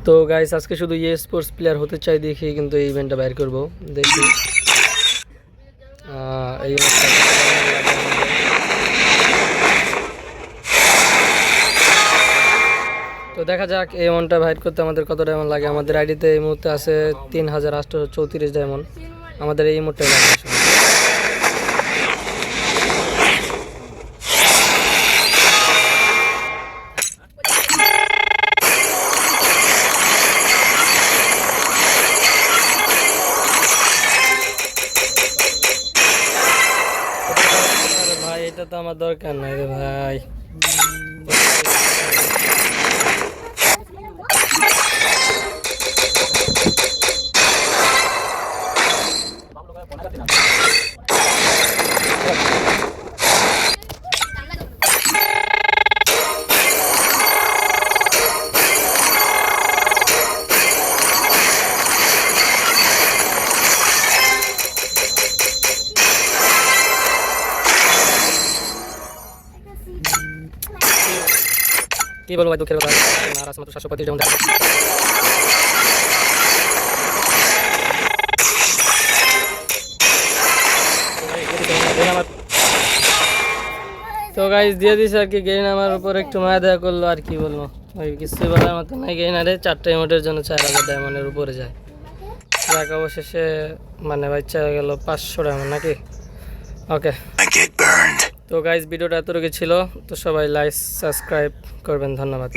তো গাইস আজকে শুধু স্পোর্টস প্লেয়ার হতে চাই দেখি কিন্তু এই ইভেন্টটা বাইর করব দেখি এই তো দেখা যাক এই অ্যামাউন্টটা বাইর করতে আমাদের কত ডায়মন্ড লাগে। আমাদের আইডিতে এই মুহূর্তে আছে 3834 ডায়মন্ড। আমাদের এই মুহূর্তে লাগে ভাই, এটা তো আমার দরকার নাই রে ভাই। কি বলবো ভাই, দুঃখের কথা আর আছে মাত্র 735 ডায়মন্ড। তো গাইস দিয়ে দিছে আর কি, গেইন আমার উপর একটু মায়া দেয়া করলো আর কি বলবো, ওই কিছু বলার মতো নাই। গেইনারে 4টা ইমোটের জন্য 4000 ডায়মন্ডের উপরে যায়। যাক অবশেষে মানে বাচ্চা গেল 500 ডায়মন্ড নাকি। ওকে তো গাইস ভিডিওটা এতটুকু ছিল, তো সবাই লাইক সাবস্ক্রাইব করবেন, ধন্যবাদ।